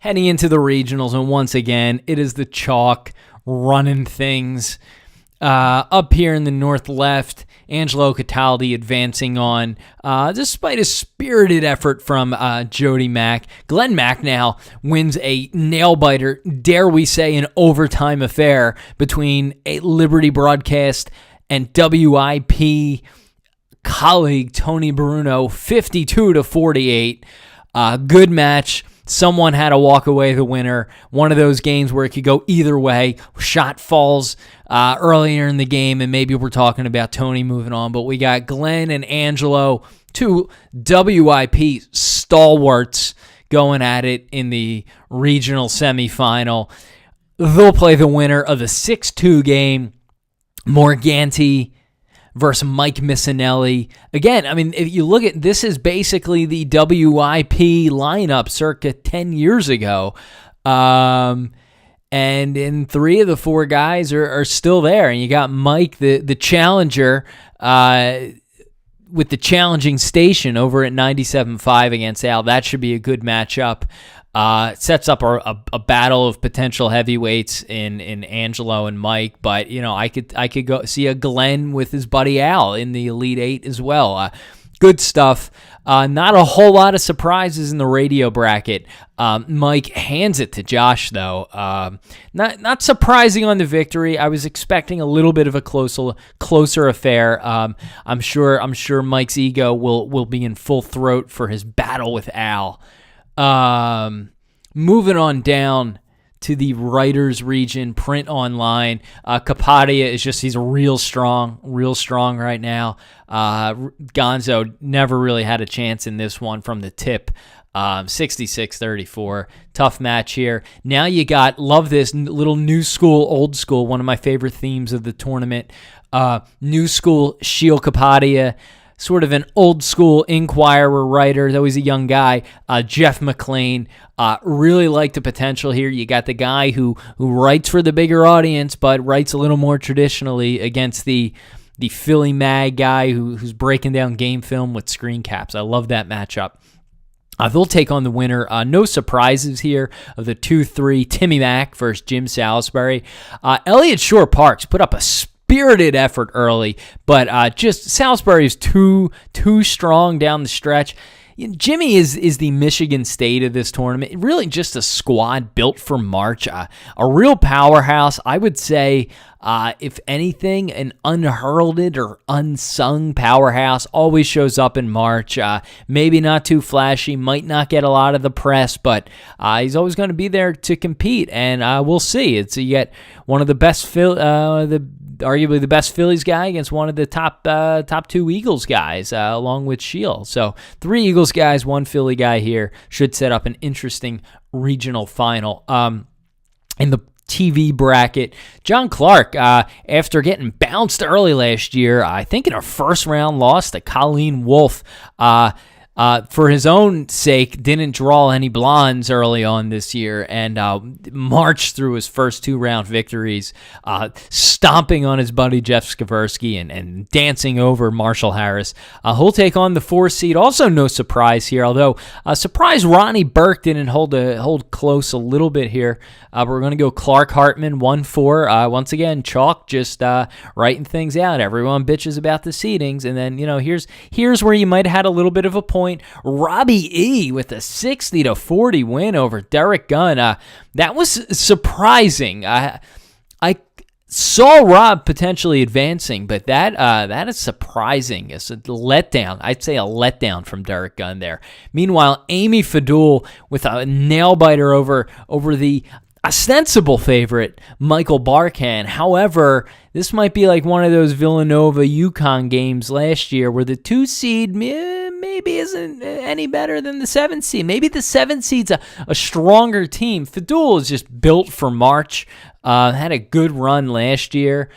Heading into the regionals, and once again, it is the chalk running things. Up here in the north left, Angelo Cataldi advancing on, despite a spirited effort from Jody Mack. Glenn Mack now wins a nail-biter, dare we say an overtime affair between a Liberty Broadcast and WIP colleague Tony Bruno, 52-48. Good match. Someone had to walk away the winner. One of those games where it could go either way. Shot falls earlier in the game, and maybe we're talking about Tony moving on. But we got Glenn and Angelo, two WIP stalwarts, going at it in the regional semifinal. They'll play the winner of the 6-2 game, Morganti versus Mike Missinelli. Again, I mean, if you look at this, is basically the WIP lineup circa 10 years ago. And in 3 of the 4 guys are still there. And you got Mike, the challenger, with the challenging station over at 97.5 against Al. That should be a good matchup. Sets up a battle of potential heavyweights in Angelo and Mike, but I could go see a Glenn with his buddy Al in the Elite 8 as well. Good stuff. Not a whole lot of surprises in the radio bracket. Mike hands it to Josh though. Not surprising on the victory. I was expecting a little bit of a closer affair. I'm sure Mike's ego will be in full throat for his battle with Al. Moving on down to the writers region, print online. Kapadia he's real strong right now. Gonzo never really had a chance in this one from the tip. 66-34. Tough match here. Now you got, love this, little new school, old school, one of my favorite themes of the tournament. New school, Sheil Kapadia. Sort of an old school Inquirer writer, though he's a young guy. Jeff McClain, really like the potential here. You got the guy who writes for the bigger audience, but writes a little more traditionally against the Philly Mag guy who's breaking down game film with screen caps. I love that matchup. They'll take on the winner. No surprises here of the 2-3 Timmy Mack versus Jim Salisbury. Elliott Shore Parks put up a spirited effort early, but just Salisbury's too strong down the stretch. Jimmy is the Michigan State of this tournament. Really just a squad built for March. A real powerhouse. I would say, if anything, an unheralded or unsung powerhouse. Always shows up in March. Maybe not too flashy. Might not get a lot of the press, but he's always going to be there to compete, and we'll see. You get one of the best arguably the best Phillies guy against one of the top 2 Eagles guys, along with Sheil. So 3 Eagles guys, 1 Philly guy here. Should set up an interesting regional final. In the TV bracket, John Clark, after getting bounced early last year, I think in a first-round loss to Colleen Wolfe, for his own sake, didn't draw any blondes early on this year and marched through his first 2-round victories, stomping on his buddy Jeff Skaversky and dancing over Marshall Harris. He'll take on the 4 seed. Also no surprise here, although surprise Ronnie Burke didn't hold close a little bit here. We're going to go Clark Hartman, 1-4. Once again, chalk, just writing things out. Everyone bitches about the seedings, and then here's where you might have had a little bit of a point. Robbie E with a 60-40 win over Derek Gunn. That was surprising. I saw Rob potentially advancing, but that is surprising. It's a letdown. I'd say a letdown from Derek Gunn there. Meanwhile, Amy Fadul with a nail-biter over the ostensible favorite, Michael Barkan. However, this might be like one of those Villanova-UConn games last year where the 2 seed maybe isn't any better than the 7 seed. Maybe the 7 seed's a stronger team. Fadul is just built for March. Had a good run last year.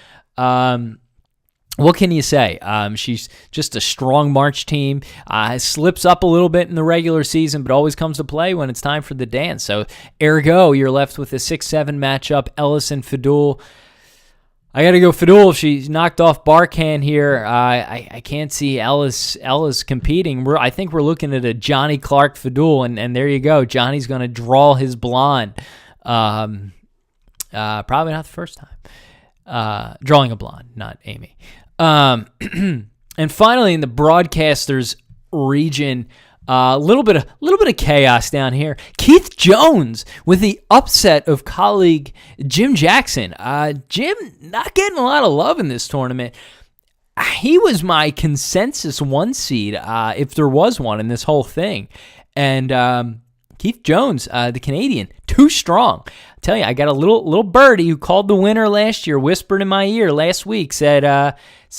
What can you say? She's just a strong March team. Slips up a little bit in the regular season, but always comes to play when it's time for the dance. So, ergo, you're left with a 6-7 matchup. Ellis and Fadul. I got to go Fadul. She's knocked off Barkan here. I can't see Ellis competing. I think we're looking at a Johnny Clark Fadul, and there you go. Johnny's going to draw his blonde. Probably not the first time. Drawing a blonde, not Amy. And finally, in the broadcasters region, a little bit of chaos down here. Keith Jones with the upset of colleague Jim Jackson. Jim not getting a lot of love in this tournament. He was my consensus 1 seed, if there was one in this whole thing. And Keith Jones, the Canadian, too strong. I tell you, I got a little birdie who called the winner last year, whispered in my ear last week, said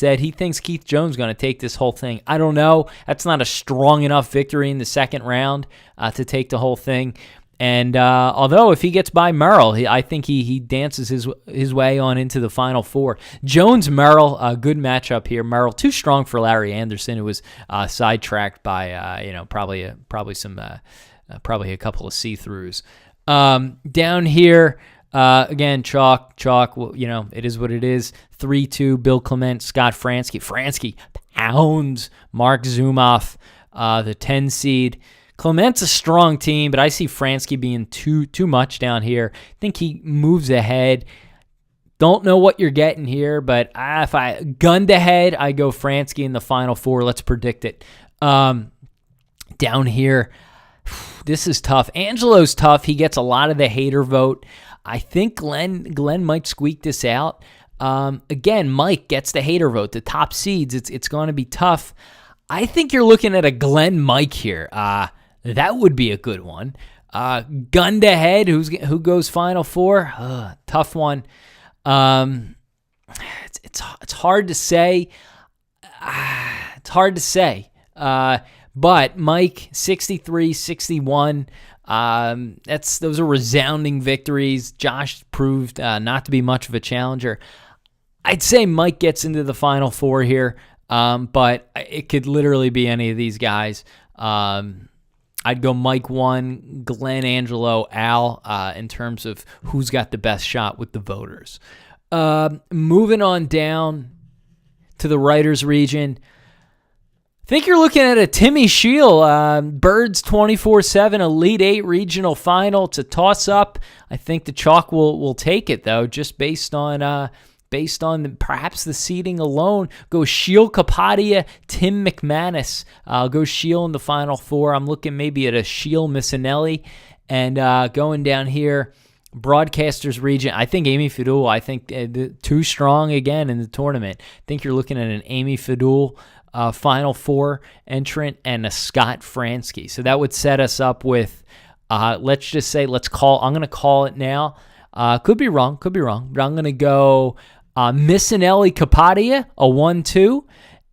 he thinks Keith Jones is going to take this whole thing. I don't know. That's not a strong enough victory in the second round to take the whole thing. And although if he gets by Merrill, I think he dances his way on into the Final Four. Jones-Merrill, a good matchup here. Merrill too strong for Larry Anderson, who was sidetracked by probably a couple of see-throughs. Down here, again, chalk. It is what it is. 3-2, Bill Clement, Scott Fransky. Fransky pounds Mark Zumoff, the 10 seed. Clement's a strong team, but I see Fransky being too much down here. I think he moves ahead. Don't know what you're getting here, but if I gunned ahead, I go Fransky in the Final Four. Let's predict it. Down here, this is tough. Angelo's tough. He gets a lot of the hater vote. I think Glenn might squeak this out. Again, Mike gets the hater vote. The top seeds, it's going to be tough. I think you're looking at a Glenn Mike here. That would be a good one. Gunned ahead, who goes Final Four? Tough one. It's hard to say. It's hard to say. But Mike, 63-61. Those are resounding victories. Josh proved not to be much of a challenger. I'd say Mike gets into the Final Four here, but it could literally be any of these guys. I'd go Mike 1, Glenn, Angelo, Al, in terms of who's got the best shot with the voters. Moving on down to the writers region, I think you're looking at a Timmy Scheel, Birds 24/7 Elite 8 regional final. It's a toss-up. I think the chalk will take it, though, just based on perhaps the seeding alone. Go Scheel Kapadia, Tim McManus. I'll go Scheel in the Final Four. I'm looking maybe at a Scheel Missinelli. And going down here, broadcasters region, I think Amy Fadul, too strong again in the tournament. I think you're looking at an Amy Fadul Final Four entrant and a Scott Fransky. So that would set us up with, let's just say, I'm going to call it now. Could be wrong, but I'm going to go Missinelli Kapadia, a 1-2,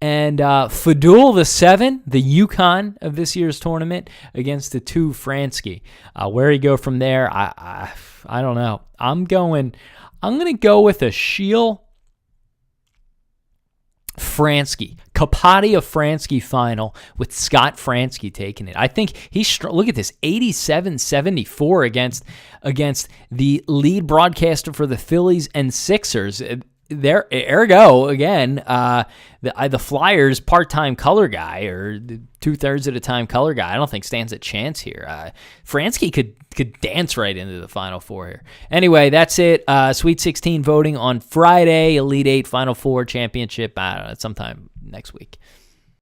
and Fadul, the 7, the Yukon of this year's tournament, against the 2 Fransky. Where you go from there, I don't know. I'm going to go with a Scheel Fransky, Kapadia Fransky final with Scott Fransky taking it. I think look at this, 87-74 against the lead broadcaster for the Phillies and Sixers. There, ergo, again, the Flyers part-time color guy, or 2/3 of the time color guy, I don't think stands a chance here. Fransky could dance right into the Final Four here. Anyway, that's it. Sweet 16 voting on Friday, Elite 8 Final Four championship, sometime next week.